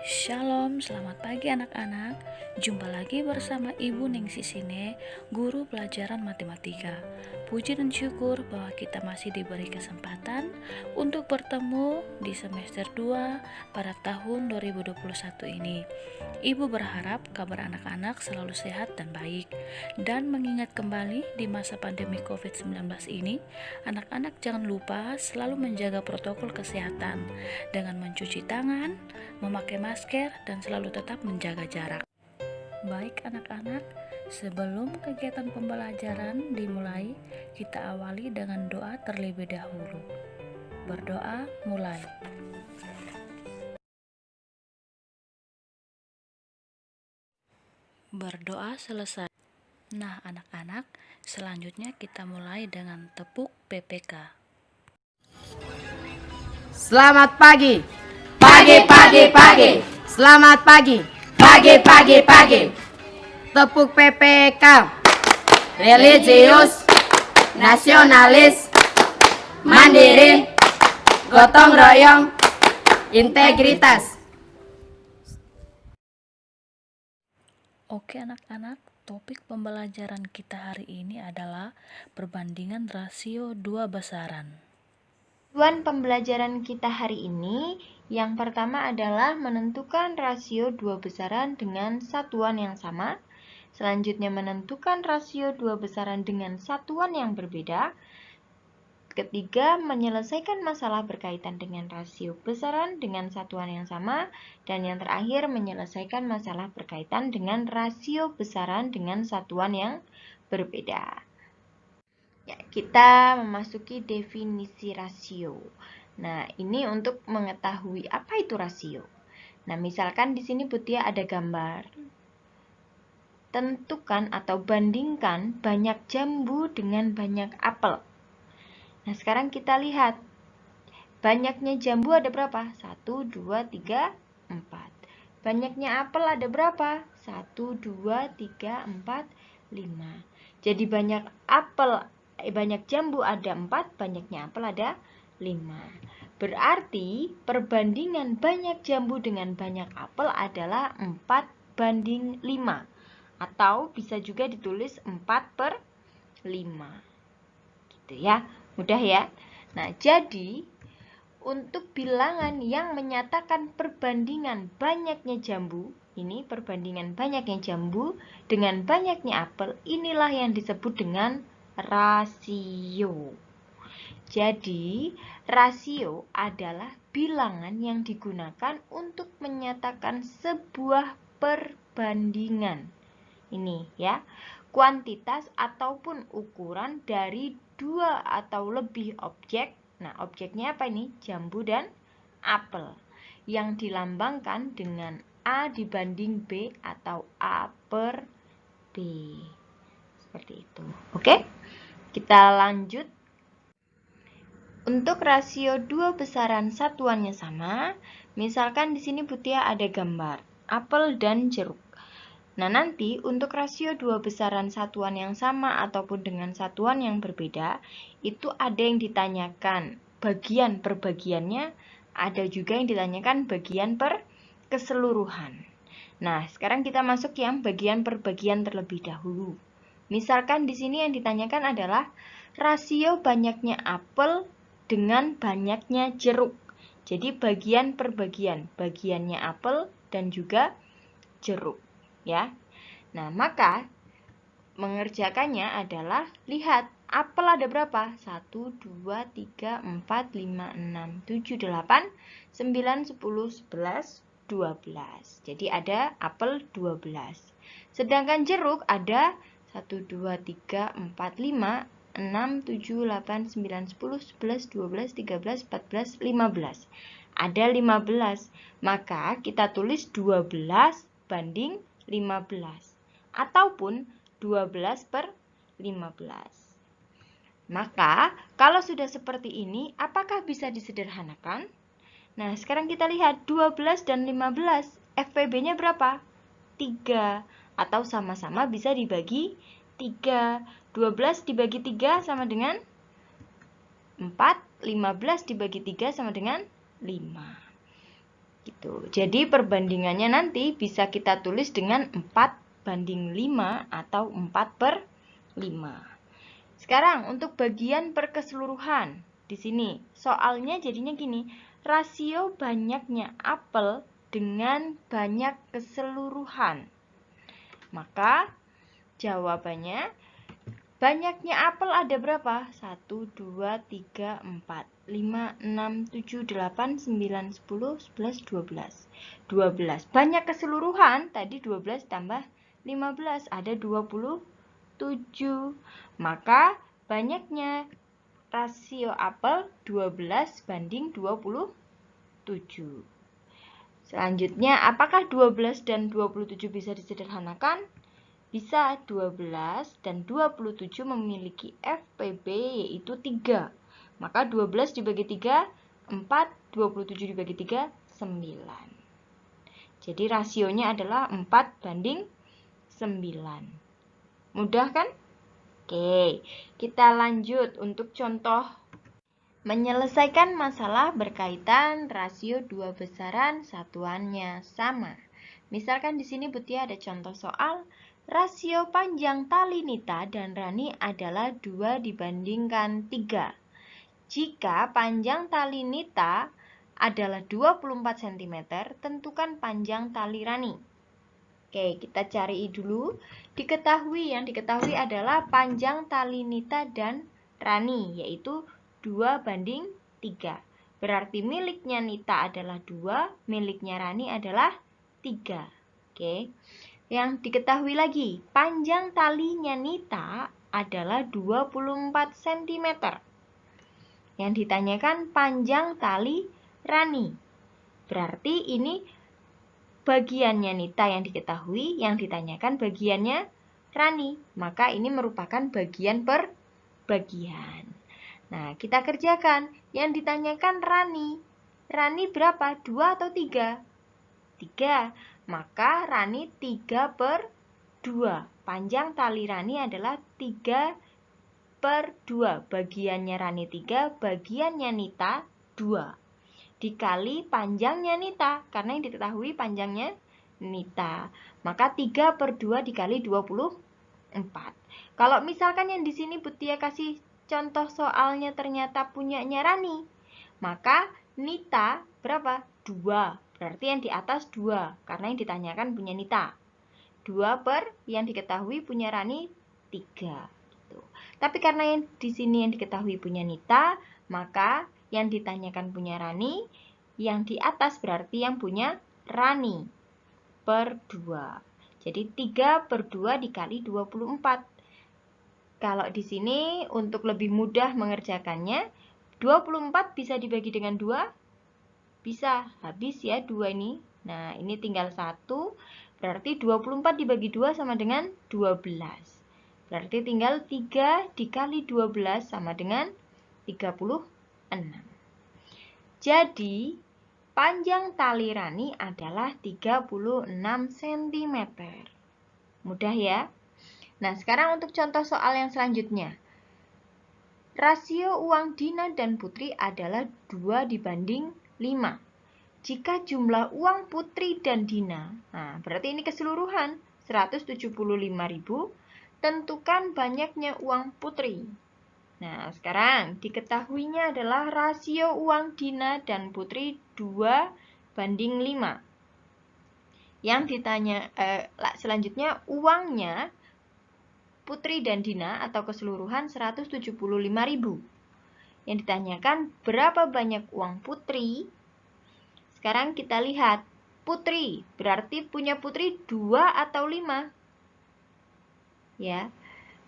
Shalom, selamat pagi anak-anak. Jumpa lagi bersama Ibu Ningsi Sine, guru pelajaran matematika. Puji dan syukur bahwa kita masih diberi kesempatan untuk bertemu di semester 2 pada tahun 2021 ini. Ibu berharap kabar anak-anak selalu sehat dan baik. Dan mengingat kembali di masa pandemi COVID-19 ini, anak-anak jangan lupa selalu menjaga protokol kesehatan dengan mencuci tangan, memakai masker, dan selalu tetap menjaga jarak. Baik anak-anak, sebelum kegiatan pembelajaran dimulai, kita awali dengan doa terlebih dahulu. Berdoa mulai. Berdoa selesai. Nah anak-anak, selanjutnya kita mulai dengan tepuk PPK. Selamat pagi. Pagi, pagi, pagi. Selamat pagi. Pagi, pagi, pagi. Tepuk PPK. Religius, nasionalis, mandiri, gotong royong, integritas. Oke anak-anak, topik pembelajaran kita hari ini adalah perbandingan rasio dua besaran. Tujuan pembelajaran kita hari ini yang pertama adalah menentukan rasio dua besaran dengan satuan yang sama. Selanjutnya menentukan rasio dua besaran dengan satuan yang berbeda. Ketiga, menyelesaikan masalah berkaitan dengan rasio besaran dengan satuan yang sama. Dan yang terakhir, menyelesaikan masalah berkaitan dengan rasio besaran dengan satuan yang berbeda. Ya, kita memasuki definisi rasio. Nah, ini untuk mengetahui apa itu rasio. Nah, misalkan di sini Butia ada gambar. Tentukan atau bandingkan banyak jambu dengan banyak apel. Nah, sekarang kita lihat. Banyaknya jambu ada berapa? 1, 2, 3, 4. Banyaknya apel ada berapa? 1, 2, 3, 4, 5. Jadi banyak jambu ada 4, banyaknya apel ada 5. Berarti perbandingan banyak jambu dengan banyak apel adalah 4:5. Atau bisa juga ditulis 4/5. Gitu ya, mudah ya. Nah, jadi untuk bilangan yang menyatakan perbandingan banyaknya jambu, ini perbandingan banyaknya jambu dengan banyaknya apel, inilah yang disebut dengan rasio. Jadi, rasio adalah bilangan yang digunakan untuk menyatakan sebuah perbandingan. Ini ya, kuantitas ataupun ukuran dari dua atau lebih objek. Nah, objeknya apa ini? Jambu dan apel. Yang dilambangkan dengan A dibanding B atau A per B. Seperti itu. Oke? Kita lanjut. Untuk rasio dua besaran satuannya sama, misalkan di sini Butia ada gambar apel dan jeruk. Nah, nanti untuk rasio dua besaran satuan yang sama ataupun dengan satuan yang berbeda, itu ada yang ditanyakan bagian per bagiannya, ada juga yang ditanyakan bagian per keseluruhan. Nah, sekarang kita masuk yang bagian per bagian terlebih dahulu. Misalkan di sini yang ditanyakan adalah rasio banyaknya apel dengan banyaknya jeruk. Jadi bagian per bagian, bagiannya apel dan juga jeruk. Ya. Nah, maka mengerjakannya adalah lihat apel ada berapa? 1, 2, 3, 4, 5, 6, 7, 8, 9, 10, 11, 12. Jadi ada apel 12. Sedangkan jeruk ada 1, 2, 3, 4, 5, 6, 7, 8, 9, 10, 11, 12, 13, 14, 15. Ada 15. Maka kita tulis 12 banding 15 ataupun 12/15. Maka kalau sudah seperti ini, apakah bisa disederhanakan? Nah, sekarang kita lihat 12 dan 15, FPB-nya berapa? 3 atau sama-sama bisa dibagi 3. 12 dibagi 3 sama dengan 4, 15 dibagi 3 sama dengan 5. Gitu. Jadi perbandingannya nanti bisa kita tulis dengan 4:5 atau 4/5. Sekarang untuk bagian per keseluruhan. Di sini soalnya jadinya gini, rasio banyaknya apel dengan banyak keseluruhan. Maka jawabannya, banyaknya apel ada berapa? 1, 2, 3, 4, 5, 6, 7, 8, 9, 10, 11, 12. 12. Banyak keseluruhan, tadi 12 tambah 15, ada 27. Maka banyaknya rasio apel 12:27. Selanjutnya, apakah 12 dan 27 bisa disederhanakan? Bisa. 12 dan 27 memiliki FPB yaitu 3. Maka 12 dibagi 3, 4, 27 dibagi 3, 9. Jadi rasionya adalah 4:9. Mudah kan? Oke, kita lanjut untuk contoh menyelesaikan masalah berkaitan rasio dua besaran satuannya sama. Misalkan di sini Butia ada contoh soal rasio panjang tali Nita dan Rani adalah 2:3. Jika panjang tali Nita adalah 24 cm, tentukan panjang tali Rani. Oke, kita cari dulu. Yang diketahui adalah panjang tali Nita dan Rani, yaitu 2:3. Berarti miliknya Nita adalah 2, miliknya Rani adalah 3. Oke. Yang diketahui lagi, panjang talinya Nita adalah 24 cm. Yang ditanyakan panjang tali Rani. Berarti ini bagiannya Nita yang diketahui, yang ditanyakan bagiannya Rani. Maka ini merupakan bagian per bagian. Nah, kita kerjakan. Yang ditanyakan Rani. Rani berapa? 2 atau 3? 3. Maka Rani 3/2. Panjang tali Rani adalah 3/2. Bagiannya Rani 3, bagiannya Nita 2. Dikali panjangnya Nita, karena yang diketahui panjangnya Nita. Maka 3/2 dikali 24. Kalau misalkan yang di sini Butia kasih contoh soalnya ternyata punyanya Rani, maka Nita berapa? 2. Berarti yang di atas 2, karena yang ditanyakan punya Nita. 2 per yang diketahui punya Rani 3. Gitu. Tapi karena yang di sini yang diketahui punya Nita, maka yang ditanyakan punya Rani, yang di atas berarti yang punya Rani per 2. Jadi 3/2 dikali 24. Kalau di sini untuk lebih mudah mengerjakannya, 24 bisa dibagi dengan 2? Bisa, habis ya 2 ini. Nah, ini tinggal 1, berarti 24 dibagi 2 sama dengan 12. Berarti tinggal 3 dikali 12 sama dengan 36. Jadi, panjang tali Rani adalah 36 cm. Mudah ya? Nah, sekarang untuk contoh soal yang selanjutnya. Rasio uang Dina dan Putri adalah 2:5. Jika jumlah uang Putri dan Dina, nah berarti ini keseluruhan, 175.000, tentukan banyaknya uang Putri. Nah, sekarang diketahuinya adalah rasio uang Dina dan Putri 2:5. Yang ditanya selanjutnya uangnya Putri dan Dina atau keseluruhan 175.000. Yang ditanyakan berapa banyak uang Putri? Sekarang kita lihat Putri, berarti punya Putri 2 atau 5? Ya.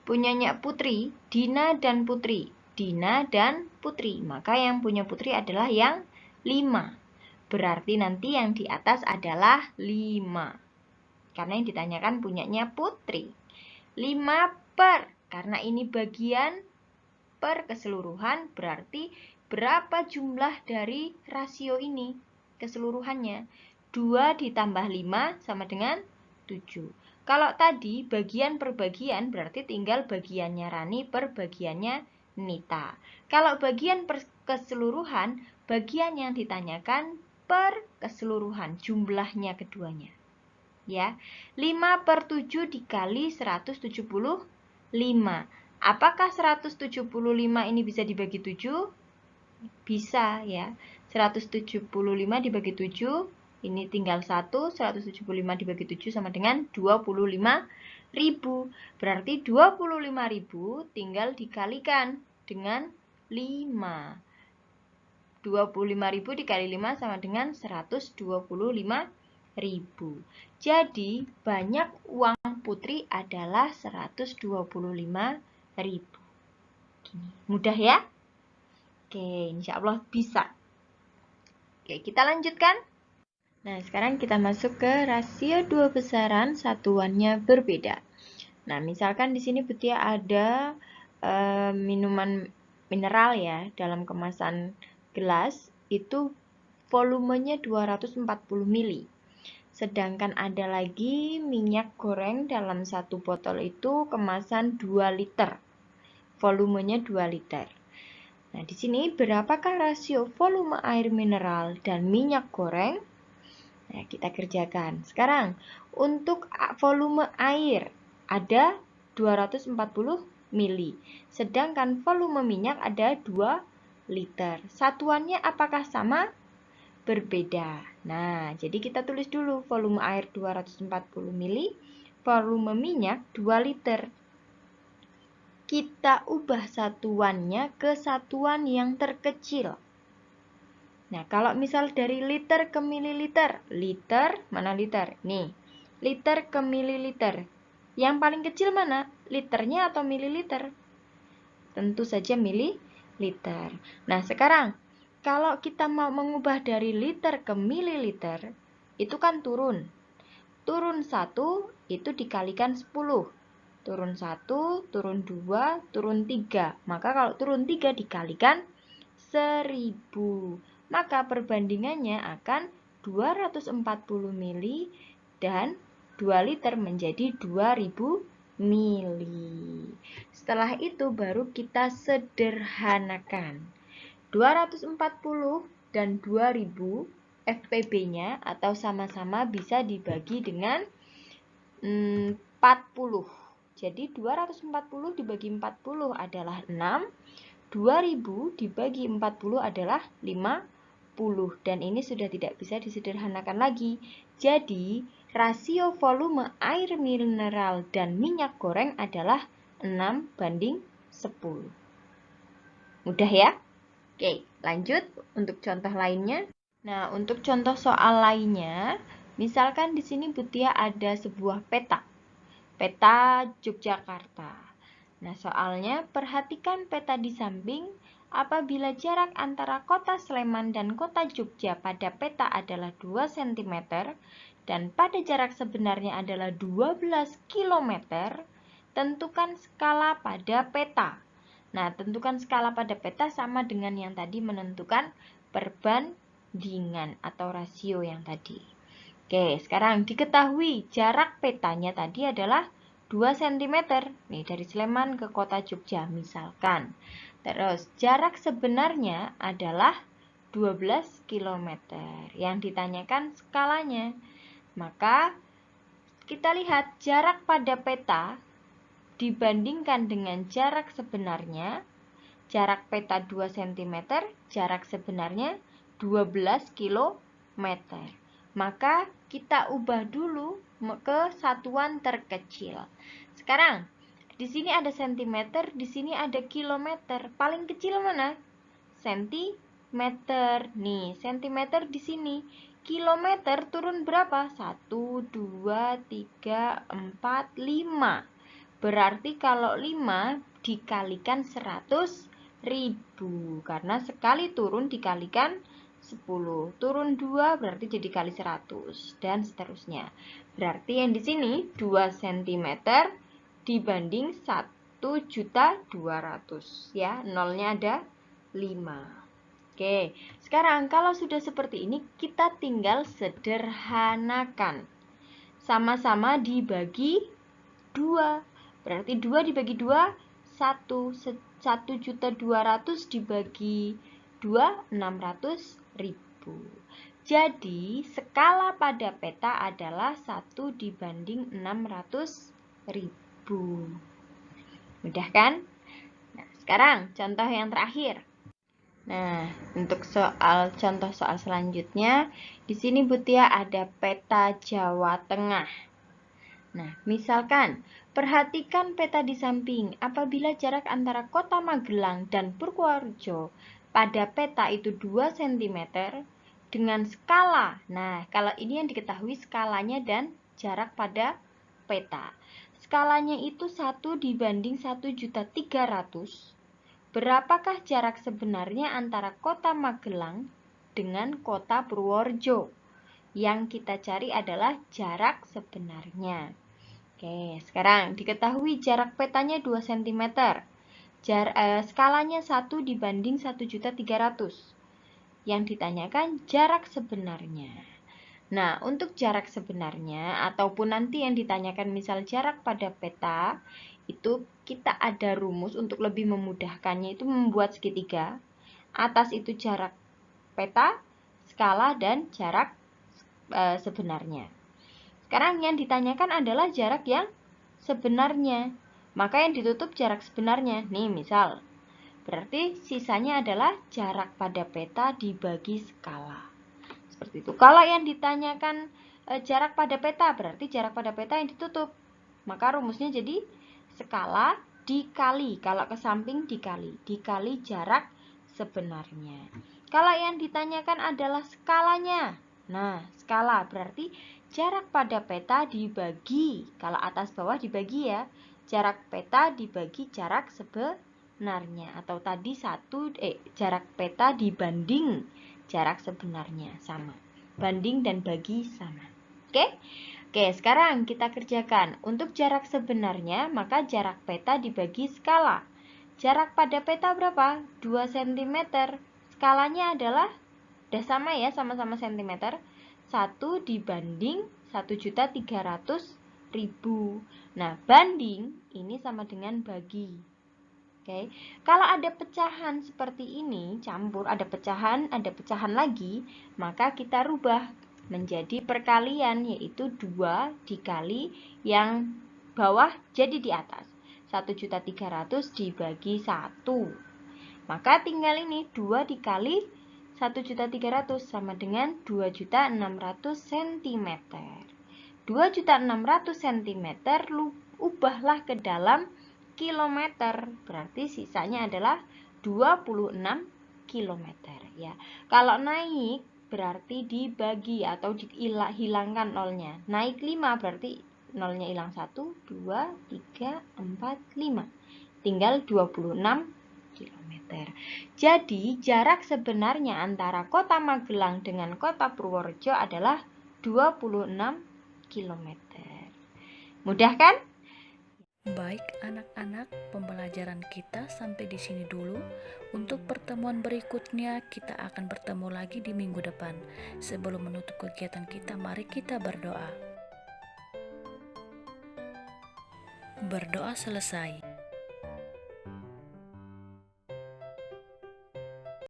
Punyanya Putri, Dina dan Putri. Dina dan Putri. Maka yang punya Putri adalah yang 5. Berarti nanti yang di atas adalah 5. Karena yang ditanyakan punyanya Putri. 5 per. Karena ini bagian per keseluruhan, berarti berapa jumlah dari rasio ini? Keseluruhannya. 2 ditambah 5 sama dengan 7. Kalau tadi bagian per bagian berarti tinggal bagiannya Rani per bagiannya Nita. Kalau bagian per keseluruhan, bagian yang ditanyakan per keseluruhan, jumlahnya keduanya. Ya, 5 per 7 dikali 175. Apakah 175 ini bisa dibagi 7? Bisa ya. 175 dibagi 7, ini tinggal 1. 175 dibagi 7 sama dengan 25.000. Berarti 25.000 tinggal dikalikan dengan 5. 25.000 dikali 5 sama dengan 125.000. Jadi, banyak uang Putri adalah 125.000. Mudah ya? Oke, insya Allah bisa. Oke, kita lanjutkan. Nah, sekarang kita masuk ke rasio dua besaran, satuannya berbeda. Nah, misalkan di sini Butia ada minuman mineral ya, dalam kemasan gelas, itu volumenya 240 ml. Sedangkan ada lagi minyak goreng dalam satu botol itu kemasan 2 liter. Volumenya 2 liter. Nah, di sini berapakah rasio volume air mineral dan minyak goreng? Nah, kita kerjakan. Sekarang, untuk volume air ada 240 ml. Sedangkan volume minyak ada 2 liter. Satuannya apakah sama? Berbeda. Nah, jadi kita tulis dulu volume air 240 ml, volume minyak 2 liter. Kita ubah satuannya ke satuan yang terkecil. Nah, kalau misal dari liter ke mililiter, liter, mana liter? Nih, liter ke mililiter. Yang paling kecil mana? Liternya atau mililiter? Tentu saja mililiter. Nah, sekarang, kalau kita mau mengubah dari liter ke mililiter, itu kan turun. Turun 1 itu dikalikan 10. Turun 1, turun 2, turun 3. Maka kalau turun 3 dikalikan 1000. Maka perbandingannya akan 240 ml dan 2 liter menjadi 2000 ml. Setelah itu baru kita sederhanakan. 240 dan 2000 FPB-nya atau sama-sama bisa dibagi dengan 40. Jadi 240 dibagi 40 adalah 6, 2000 dibagi 40 adalah 50. Dan ini sudah tidak bisa disederhanakan lagi. Jadi rasio volume air mineral dan minyak goreng adalah 6:10. Mudah ya? Oke, lanjut untuk contoh lainnya. Nah, untuk contoh soal lainnya, misalkan di sini Butia ada sebuah peta Yogyakarta. Nah, soalnya perhatikan peta di samping. Apabila jarak antara kota Sleman dan kota Jogja pada peta adalah 2 cm dan pada jarak sebenarnya adalah 12 km, tentukan skala pada peta. Nah, tentukan skala pada peta sama dengan yang tadi menentukan perbandingan atau rasio yang tadi. Oke, sekarang diketahui jarak petanya tadi adalah 2 cm. Nih, dari Sleman ke kota Jogja misalkan. Terus, jarak sebenarnya adalah 12 km. Yang ditanyakan skalanya. Maka, kita lihat jarak pada peta dibandingkan dengan jarak sebenarnya. Jarak peta 2 cm, jarak sebenarnya 12 km. Maka kita ubah dulu ke satuan terkecil. Sekarang, di sini ada cm, di sini ada kilometer. Paling kecil mana? Sentimeter. Nih, sentimeter di sini. Kilometer turun berapa? 1, 2, 3, 4, 5. Berarti kalau 5 dikalikan 100.000. Karena sekali turun dikalikan 10. Turun 2 berarti jadi kali 100 dan seterusnya. Berarti yang di sini 2 cm dibanding 1.200.000 ya. Nolnya ada 5. Oke, sekarang kalau sudah seperti ini kita tinggal sederhanakan. Sama-sama dibagi 2. Berarti 2 dibagi 2 1.200.000 dibagi 2 600.000. Jadi, skala pada peta adalah 1 dibanding 600.000. Mudah kan? Nah, sekarang contoh yang terakhir. Nah, untuk contoh soal selanjutnya, di sini Butia ada peta Jawa Tengah. Nah, misalkan, perhatikan peta di samping. Apabila jarak antara kota Magelang dan Purworejo pada peta itu 2 cm dengan skala. Nah, kalau ini yang diketahui skalanya dan jarak pada peta. Skalanya itu 1 dibanding 1.300.000. Berapakah jarak sebenarnya antara kota Magelang dengan kota Purworejo? Yang kita cari adalah jarak sebenarnya. Oke, sekarang diketahui jarak petanya 2 cm. Skalanya 1 dibanding 1.300.000. Yang ditanyakan jarak sebenarnya. Nah, untuk jarak sebenarnya ataupun nanti yang ditanyakan misal jarak pada peta, itu kita ada rumus untuk lebih memudahkannya, itu membuat segitiga. Atas itu jarak peta, skala, dan jarak sebenarnya. Sekarang yang ditanyakan adalah jarak yang sebenarnya. Maka yang ditutup jarak sebenarnya. Nih misal, berarti sisanya adalah jarak pada peta dibagi skala. Seperti itu. Kalau yang ditanyakan jarak pada peta, berarti jarak pada peta yang ditutup. Maka rumusnya jadi skala dikali, kalau ke samping dikali jarak sebenarnya. Kalau yang ditanyakan adalah skalanya. Nah, skala berarti jarak pada peta dibagi, kalau atas bawah dibagi ya, jarak peta dibagi jarak sebenarnya, atau tadi jarak peta dibanding jarak sebenarnya, sama. Banding dan bagi sama. Oke? Oke, sekarang kita kerjakan. Untuk jarak sebenarnya, maka jarak peta dibagi skala. Jarak pada peta berapa? 2 cm. Skalanya adalah, udah sama ya, sama-sama cm. 1 dibanding 1.300.000. Nah, banding ini sama dengan bagi. Oke. Kalau ada pecahan seperti ini, campur, ada pecahan lagi, maka kita rubah menjadi perkalian, yaitu 2 dikali yang bawah jadi di atas. 1.300.000 dibagi 1. Maka tinggal ini 2 dikali 1.300.000 sama dengan 2.600.000 cm. 2.600.000 cm ubahlah ke dalam kilometer. Berarti sisanya adalah 26 kilometer ya. Kalau naik berarti dibagi atau hilangkan nolnya. Naik 5 berarti nolnya hilang 1, 2, 3, 4, 5. Tinggal 26 kilometer. Jadi jarak sebenarnya antara kota Magelang dengan kota Purworejo adalah 26 kilometer. Mudah kan? Baik anak-anak, pembelajaran kita sampai di sini dulu. Untuk pertemuan berikutnya kita akan bertemu lagi di minggu depan. Sebelum menutup kegiatan kita, mari kita berdoa. Berdoa selesai.